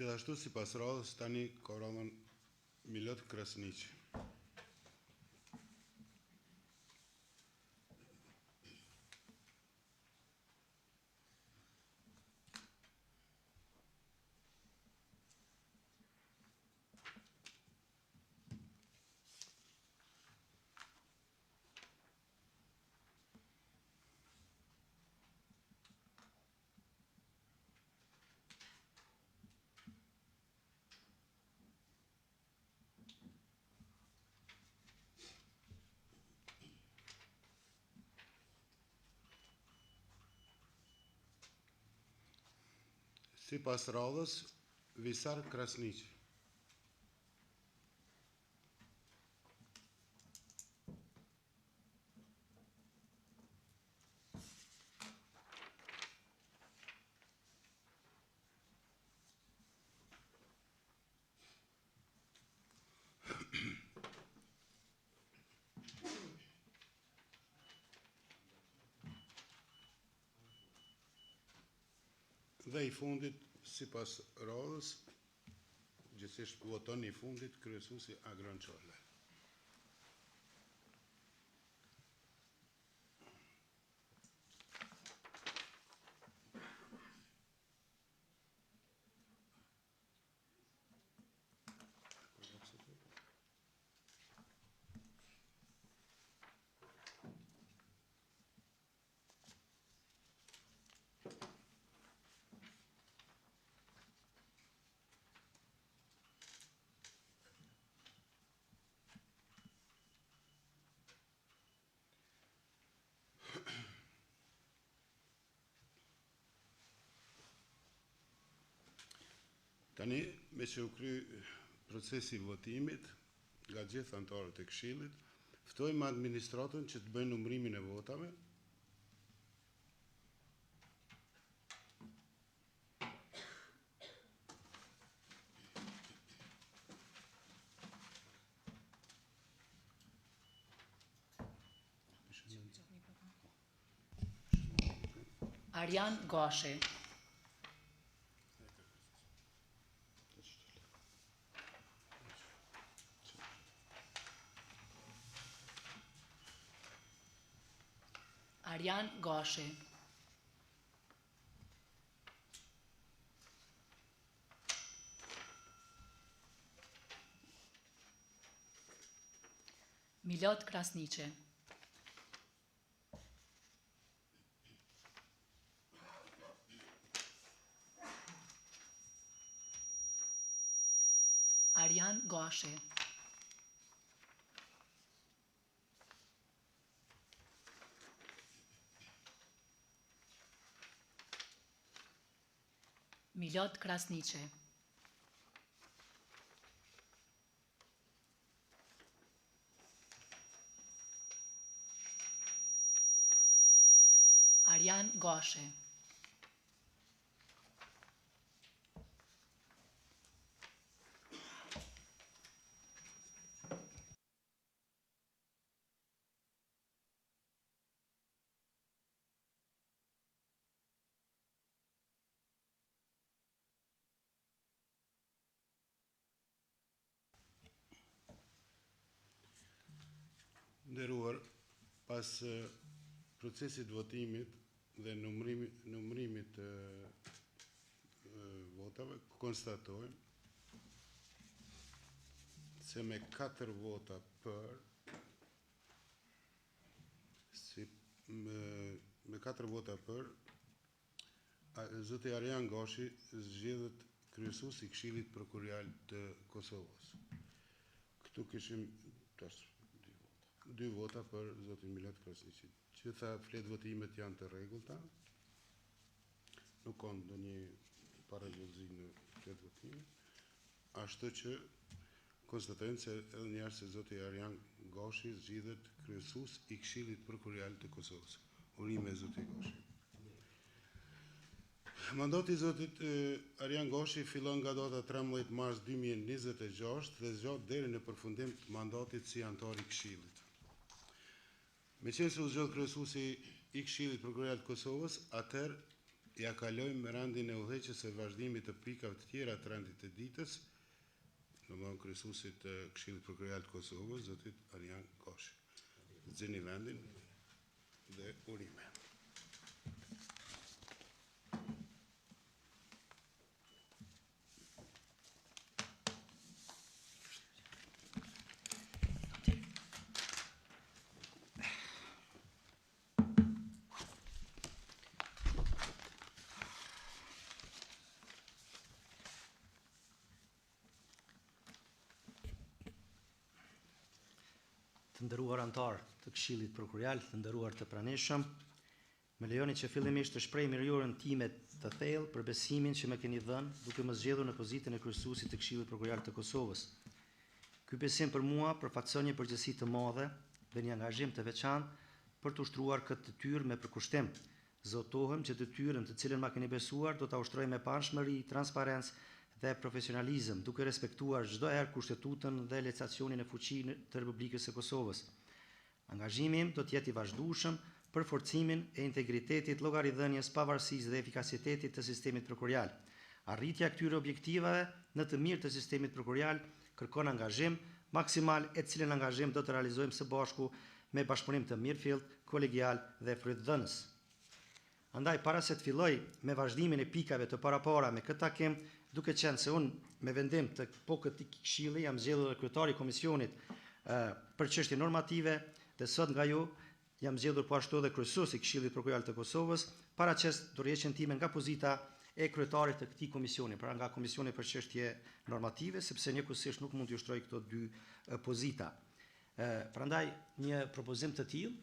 Gjithashtu sipas radhës tani ka radhën Milot Krasniqi. Sipas radhës, Visar Krasniqi. Dhe I fundit, sipas radhës, gjithsesi voton I fundit kryesuesi Agron Çorle. Tani, me që u kry procesi votimit, nga gjithë anëtarët e Këshillit, ftojmë administratën që të bëjnë numërimin e votave. Arjan Gashi. Arjan Gashi. Milot Krasniqe. Arjan Gashi. Milot Krasniqe. Arjan Gashi. Nderuar, pas procesit votimit dhe numërimit të votave, konstatojmë se me 4 vota për, me 4 vota për, zoti Arjan Gashi zgjedhet kryesues I Këshillit Prokurorial të Kosovës. Këtu kishim 2 vota për zotin Milot Krasniqi. Gjitha fletë votimet janë të rregullta. Nuk ka ndonjë paragjallëzi në fletë votimet. Ashtu që konstatojmë se edhe një herë se zoti Arjan Gashi zgjidhet kryesues I Këshillit Prokurorial të Kosovës. Urime zoti Gashi. Mandati I zotit Arjan Gashi fillon nga data 13 mars 2026 dhe zgjat deri në përfundim të mandatit si anëtar I Këshillit. Me qenë se u zgjodh kryesuesi I Këshillit Prokurorial të Kosovës, atëherë ja kalojmë me rendin e udhëheqjes së vazhdimit të pikave të tjera të rendit të ditës, domethënë kryesuesit të Këshillit Prokurorial të Kosovës, zotit Arjan Gashi. Nxjeni vendin dhe urime. Të nderuar anëtar të Këshillit Prokurorial, të nderuar të pranishëm, më lejoni që fillimisht të shpreh mirënjohjen time të thellë për besimin që më keni dhënë duke më zgjedhur në pozitën e kryesuesit të Këshillit Prokurorial të Kosovës. Ky besim për mua përfaqëson një përgjegjësi të madhe dhe një angazhim të veçantë për të ushtruar këtë detyrë me përkushtim. Zotohem që detyrën të cilën ma keni besuar do ta ushtroj me panshmëri, transparencë dhe profesionalizëm, duke respektuar çdo herë kushtetutën dhe legislacionin e fuqinë të Republikës së Kosovës. Angazhimi im do të jetë I vazhdueshëm për forcimin e integritetit, llogaridhënies, pavarësisë dhe efikasitetit të sistemit prokurorial. Arritja e këtyre objektivave në të mirë të sistemit prokurorial kërkon angazhim maksimal, e cilën angazhim do të realizojmë së bashku me bashkëpunim të mirëfillt, kolegial dhe frytdhënës. Andaj, para se të filloj me vazhdimin e pikave të parapara me këtë takim, duke qenë se unë me vendim të këtij këshilli jam zgjedhur kryetari I komisionit për çështje normative dhe sot nga ju jam zgjedhur po ashtu edhe kryesuesi I Këshillit Prokurorial të Kosovës, paraqes dorëheqjen time nga pozita e kryetarit të këtij komisioni, pra nga komisioni për çështje normative, sepse njëkohësisht nuk mund të ushtroj këto 2 pozita. Prandaj një propozim të tillë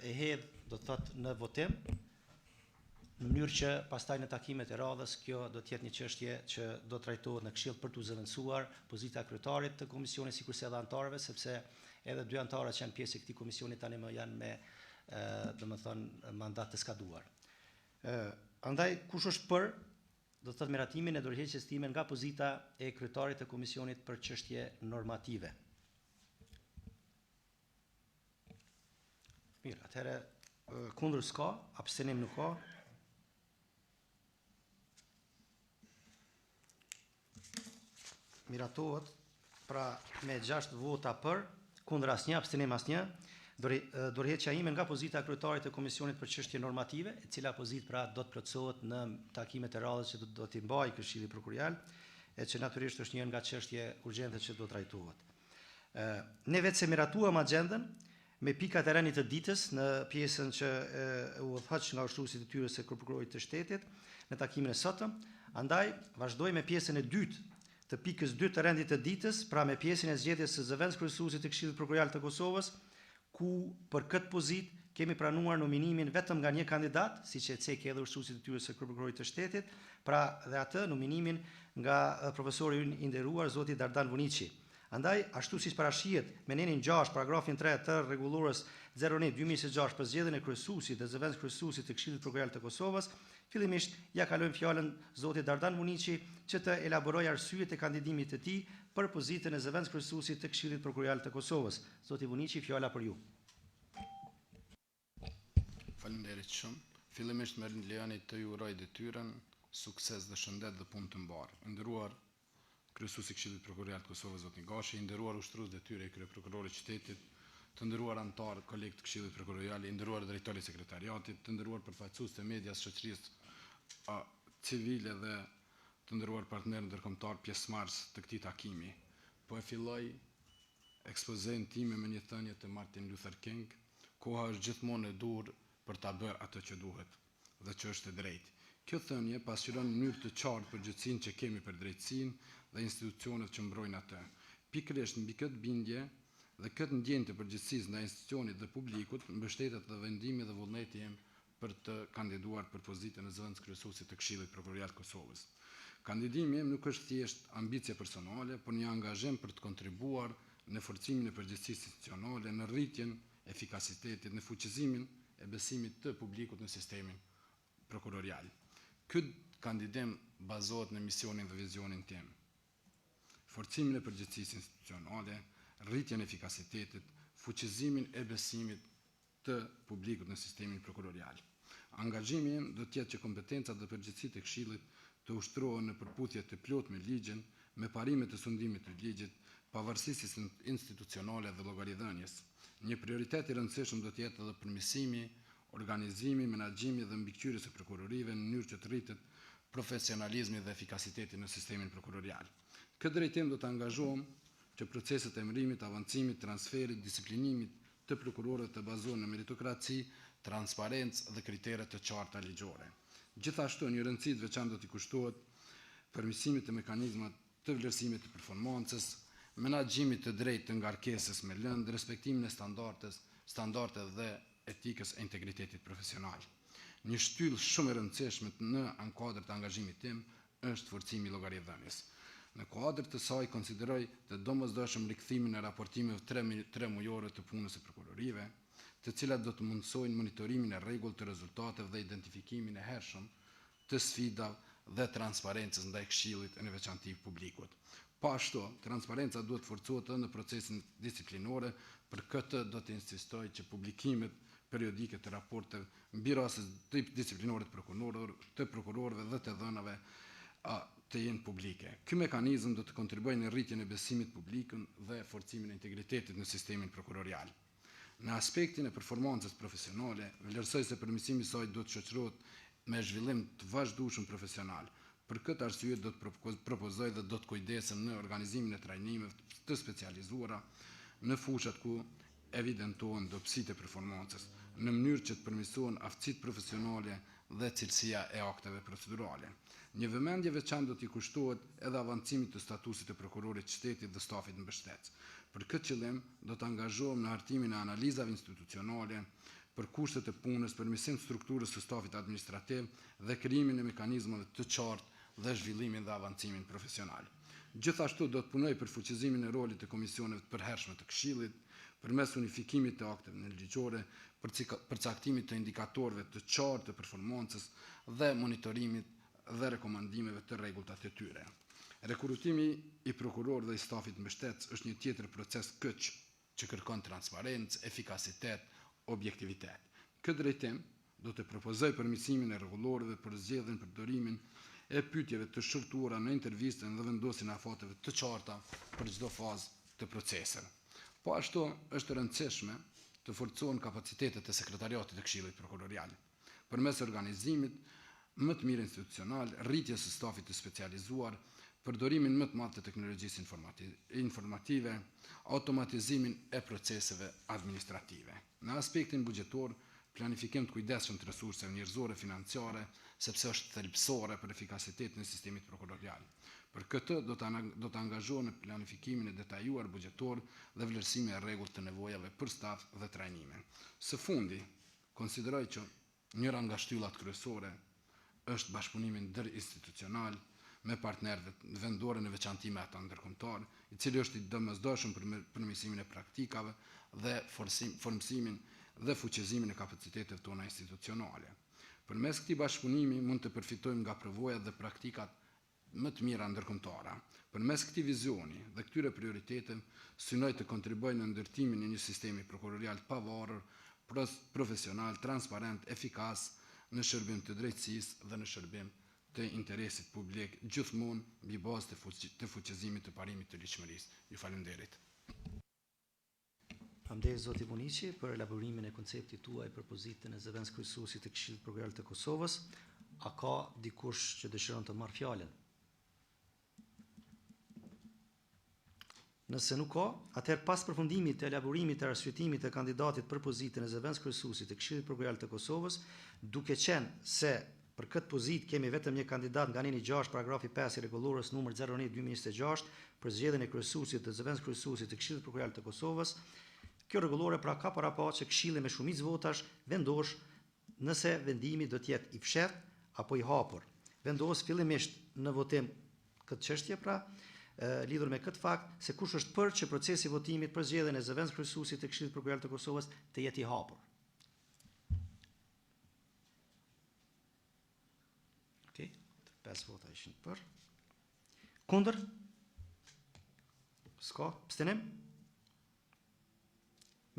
e hedh, do të thotë, në votim. në mënyrë që pastaj në takimet e radhës kjo do të jetë një çështje që do trajtohet në Këshill për t'u zëvendësuar pozita e kryetarit të komisionit sikurse edhe anëtarëve, sepse edhe dy anëtarët që janë pjesë e këtij komisioni tani më janë me domethënë mandat të skaduar. Andaj kush është për, do të thotë miratimin e dorëheqjes time nga pozita e kryetarit të komisionit për çështje normative. Mirë, atëherë kundër s'ka, abstenim nuk ka. Miratohet pra me 6 vota për, kundër asnjë, abstenim asnjë, dorëheqja ime nga pozita e kryetarit të komisionit për çështje normative, e cila pozitë pra do të plotësohet në takimet e radhës që do t'i mbajë Këshilli Prokurorial, e që natyrisht është një nga çështje urgjente që do trajtohet. Ne vetë se miratuam agjendën me pikat e rënit të ditës në pjesën që u udhëheq nga ushtruesi i detyrës së prokurorit të shtetit në takimin e sotëm, andaj vazhdoj me pjesën e dytë të pikës 2 të rendit të ditës, pra me pjesën e zgjedhjes së zëvendës kryesuesit të Këshillit Prokurorial të Kosovës, ku për këtë pozitë kemi pranuar nominimin vetëm nga një kandidat, siç e cek edhe ushtruesi i detyrës së prokurorit të shtetit, pra dhe atë nominimin nga profesori i nderuar zoti Dardan Vuniçi. Andaj, ashtu siç parashihet me nenin 6, paragrafin 3 të rregullorës 01/2006 për zgjedhjen e kryesuesit dhe zëvendës kryesuesit të Këshillit Prokurorial të Kosovës, fillimisht ja kalojmë fjalën zotit Dardan Vuniçi që të elaborojë arsyet e kandidimit të tij për pozitën e zëvendës kryesuesit të Këshillit Prokurorial të Kosovës. Zoti Vuniçi, fjala për ju. Faleminderit shumë. Fillimisht më lejoni të ju uroj detyrën, sukses dhe shëndet dhe punë të mbarë. Nderuar kryesuesi i Këshillit Prokurorial të Kosovës zoti Gashi, nderuar ushtrues detyre i kryeprokurorit të shtetit, të nderuar anëtar kolegë të Këshillit Prokurorial, nderuar drejtori i sekretariatit, të nderuar përfaqësues të medias, shoqërisë civile dhe të nderuar partnerë ndërkombëtar pjesëmarrës të këtij takimi. Po e filloj ekspozen time me një thënie të Martin Luther King: koha është gjithmonë e dur për ta bërë atë që duhet dhe që është e drejtë. Kjo thënie pasqyron në mënyrë të qartë përgjegjësinë që kemi për drejtësinë dhe institucionet që mbrojnë atë. Pikërisht mbi këtë bindje dhe këtë ndjenjë të përgjegjësisë ndaj institucionit dhe publikut mbështetet dhe vendimi dhe vullneti im për të kandiduar për pozitën e zëvendës kryesuesit të Këshillit Prokurorial të Kosovës. Kandidimi im nuk është thjesht ambicie personale, por një angazhim për të kontribuar në forcimin e përgjegjësisë institucionale, në rritjen e efikasitetit, në fuqizimin e besimit të publikut në sistemin prokurorial. Ky kandidim bazohet në misionin dhe vizionin tim. Forcimin e përgjegjësisë institucionale, rritjen e efikasitetit, fuqizimin e besimit të publikut në sistemin prokurorial. Angazhimi im do të jetë që kompetencat dhe përgjegjësitë e Këshillit të ushtrohen në përputhje të plotë me ligjin, me parimet të sundimit të ligjit, pavarësisë institucionale dhe llogaridhënies. Një prioritet i rëndësishëm do të jetë edhe përmirësimi, organizimi, menaxhimi dhe mbikëqyrjes së prokurorive në mënyrë që të rritet profesionalizmi dhe efikasiteti në sistemin prokurorial. Këtë drejtim do të angazhohem që proceset e emërimit, avancimit, transferit, disiplinimit të prokurorëve të bazohen në meritokraci, transparencë dhe kriteret të qarta ligjore. Gjithashtu, një rëndësi të veçantë do t'i kushtohet përmirësimit të mekanizmat të vlerësimit të performancës, menaxhimit të drejtë të ngarkesës me lëndë, respektimin e standarde dhe etikës e integritetit profesional. Një shtyllë shumë e rëndësishme në ankuadër të angazhimit tim është forcimi i llogaridhënies. Në kuadër të saj konsideroj të domosdoshëm rikthimin e raportimeve 3 mujore të punës së prokurorive, të cilat do të mundsojnë monitorimin e rregullt të rezultateve dhe identifikimin e hershëm të sfidave dhe transparencës ndaj Këshillit e në veçantë publikut. Pa ashtu, transparenca duhet forcohet edhe në procesin disiplinore, për këtë do të insistoj që publikimet periodike të raporteve mbi rastet disiplinore të prokurorëve dhe të dhënave të jenë publike. Ky mekanizëm do të kontribuojë në rritjen e besimit publikun dhe forcimin e integritetit në sistemin prokurorial. Në aspektin e performancës profesionale, vlerësoj se përmirësimi i saj do të shoqërohet me zhvillim të vazhdueshëm profesional. Për këtë arsye do të propozoj dhe do të kujdesem në organizimin e trajnimeve të specializuara në fushat ku evidentohen dobësitë e performancës, në mënyrë që të përmirësohen aftësitë profesionale dhe cilësia e akteve procedurale. Një vëmendje veçantë do t'i kushtohet edhe avancimit të statusit të prokurorit të shtetit dhe stafit mbështetës. Për këtë qëllim do të angazhohem në hartimin e analizave institucionale, për kushtet e punës, përmirësim të strukturës së stafit administrativ dhe krijimin e mekanizmave të qartë dhe zhvillimin dhe avancimin profesional. Gjithashtu do të punoj për fuqizimin e rolit të komisioneve të përhershme të Këshillit, përmes unifikimit të akteve nënligjore, përcaktimit të indikatorëve të qartë të performancës dhe monitorimit dhe rekomandimeve të rregulta të tyre. Rekrutimi i prokurorëve dhe i stafit mbështetës është një tjetër proces kyç që kërkon transparencë, efikasitet, objektivitet. Këtë drejtim do të propozoj përmirësimin e rregullorëve për zgjedhjen përdorimin e pyetjeve të shërtuara në intervistën dhe vendosjen e afateve të qarta për çdo fazë të procesit. Po ashtu është e rëndësishme të forcohen kapacitetet e sekretariatit të Këshillit Prokurorial përmes organizimit më të mirë institucional, rritjes së stafit të specializuar, përdorimin më të madh të teknologjisë informative, automatizimin e proceseve administrative. Në aspektin buxhetor, planifikim të kujdesshëm të resurseve njerëzore financiare, sepse është thelbësore për efikasitetin e sistemit prokurorial. Për këtë do të angazhohen në planifikimin e detajuar buxhetor dhe vlerësimin e rregullt të nevojave për staf dhe trajnime. Së fundi, konsideroj që njëra nga shtyllat kryesore është bashkëpunimi ndërinstitucional me partnerët vendorë në veçanti me ata ndërkombëtar, i cili është i domosdoshëm për përmirësimin e praktikave dhe formësimin dhe fuqizimin e kapaciteteve tona institucionale. Përmes këtij bashkëpunimi mund të përfitojmë nga përvojat dhe praktikat më të mira ndërkombëtare. Përmes këtij vizioni dhe këtyre prioriteteve, synoj të kontribuoj në ndërtimin e një sistemi prokurorial të pavarur, profesional, transparent, efikas në shërbim të drejtësisë dhe në shërbim të interesit publik, gjithmonë mbi bazë të fuqizimit të parimit të ligjshmërisë. Ju falenderit. Faleminderit zoti Buniqi për elaborimin e konceptit tuaj për pozitën e zëvendës kryesuesit të Këshillit Prokurorial të Kosovës. A ka dikush që dëshiron të marrë fjalën? Nëse nuk ka, atëherë pas përfundimit të elaborimit të arsyetimit të kandidatit për pozitën e zëvendës kryesuesit të Këshillit Prokurorial të Kosovës, duke qenë se për këtë pozitë kemi vetëm një kandidat nga aneni 6 paragrafi 5 i rregullorës numër 01/2026 për zgjedhjen e kryesuesit të zëvendës kryesuesit të Këshillit Prokurorial të Kosovës, kjo rregullore pra ka parapaç që Këshilli me shumicë votash vendos nëse vendimi do të jetë i fshehtë apo i hapur. Vendos fillimisht në votim këtë çështje pra lidhur me këtë fakt se kush është për që procesi i votimit për zgjedhjen e zëvendës kryesuesit të Këshillit Prokurorial të Kosovës të jetë i hapur. Okej, 5 vota ishin për. Kundër? S'ka, abstenim?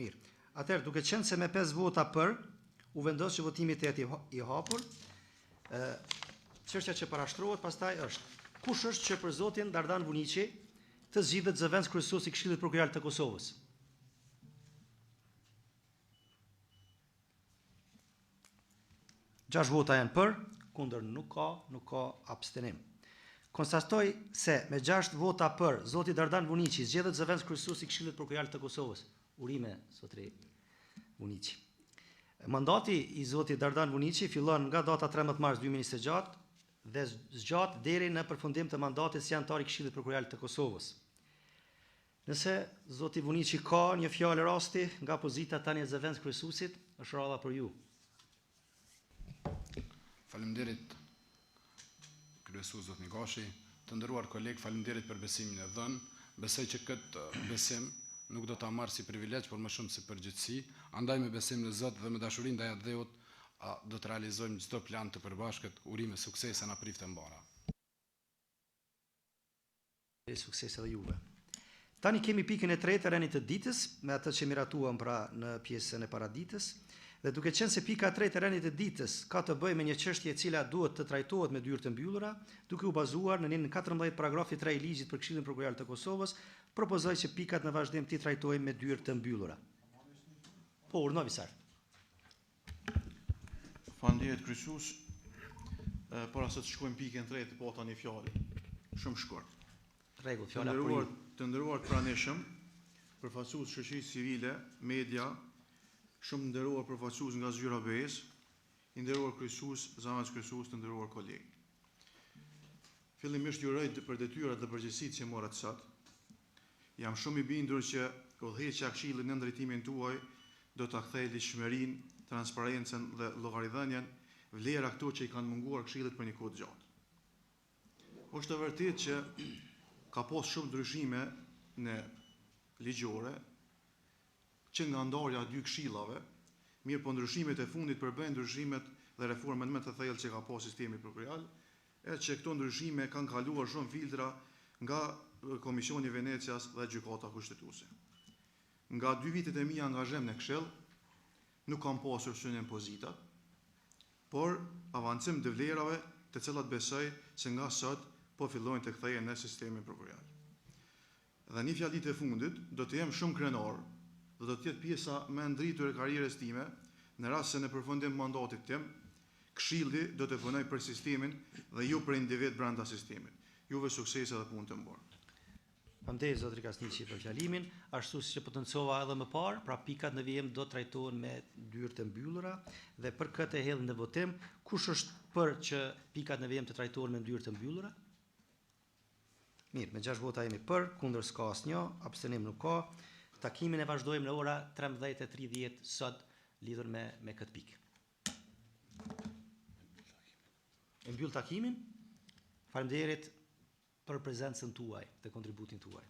Mirë. Atëherë, duke qenë se me 5 vota për, u vendos që votimi të jetë i hapur, çështja që parashtrohet pastaj është kush është që për zotin Dardan Buniqi të zgjidhet zëvendës kryesues i Këshillit Prokurorial të Kosovës? Gjashtë vota janë për, kundër nuk ka abstenim. Konstatoj se me 6 vota për, zoti Dardan Buniqi zgjedhet zëvendës kryesues i Këshillit Prokurorial të Kosovës. Urime, zotri Buniqi. Mandati i zotit Dardan Buniqi fillon nga data 13 mars 2026 dhe zgjat deri në përfundim të mandatit si anëtar i Këshillit Prokurorial të Kosovës. Nëse zoti Buniqi ka një fjalë rasti nga pozita tani e zëvendës kryesuesit, është rradha për ju. Faleminderit kryesues zot Gashi, të nderuar kolegë, faleminderit për besimin e dhënë. Besoj që këtë besim nuk do ta marr si privilegj, por më shumë si përgjegjësi. Andaj me besim në Zot dhe me dashuri ndaj Dheut do të realizojmë çdo plan të përbashkët. Urime suksese na prifte mbara. Sukses edhe juve. Tani kemi pikën e tretë e rënit të ditës, me atë që miratuam pra në pjesën e paraditës, dhe duke qenë se pika e tretë e rënit të ditës ka të bëjë me një çështje e cila duhet të trajtohet me dyrë të mbyllura, duke u bazuar në 14 paragrafi 3 i ligjit për Këshillin Prokurorial të Kosovës, propozoj që pikat në vazhdim ti trajtojmë me dyrë të mbyllura. Po, urdhno visar. Faleminderit kryesues. Para se të shkojmë pikën 3 po tani fjalë. Shumë shkurt. Rregull, fjala për ju. Të nderuar të pranishëm, përfaqësues shoqërisë civile, media, shumë nderuar përfaqësues nga zyra BE-s, i nderuar kryesues, zëvendës kryesues, të nderuar kolegë. Fillimisht ju uroj për detyrat dhe përgjegjësitë që morët sot. Jam shumë i bindur që udhëheqja e Këshillit në drejtimin tuaj do ta kthejë ligjshmërinë, transparencën dhe llogaridhënien, vlera këto që i kanë munguar Këshillit për një kohë të gjatë. Është e vërtetë që ka pas shumë ndryshime në ligjore që nga ndarja e dy këshillave, mirë po ndryshimet e fundit përbëjnë ndryshimet dhe reformat më të thellë që ka pas sistemi prokurorial, e që këto ndryshime kanë kaluar shumë filtra nga Komisioni i Venecias dhe Gjykata Kushtetuese. Nga 2 vitet e mia angazhem në Këshill, nuk kam pasur synën pozitat, por avancim të vlerave të cilat besoj se nga sot po fillojnë të kthehen në sistemin prokurorial. Dhe një fjali të fundit, do të jem shumë krenar dhe do të jetë pjesa më e ndritur e karrierës time në rast se në përfundim mandatit tim, Këshilli do të punoj për sistemin dhe ju për individ brenda sistemit. Juve suksese dhe punë të mbarë. Faleminderit zotri Krasniqi për fjalimin, ashtu siç e potencova edhe më parë, pra pikat në vijim do të trajtohen me dyrë të mbyllura dhe për këtë e hedh në votim, kush është për që pikat në vijim të trajtohen me dyrë të mbyllura? Mirë, me 6 vota jemi për, kundër s'ka asnjë, abstenim nuk ka. Takimin e vazhdojmë në ora 13:30 sot lidhur me këtë pikë. E mbyll takimin. Faleminderit për prezencën tuaj dhe kontributin tuaj.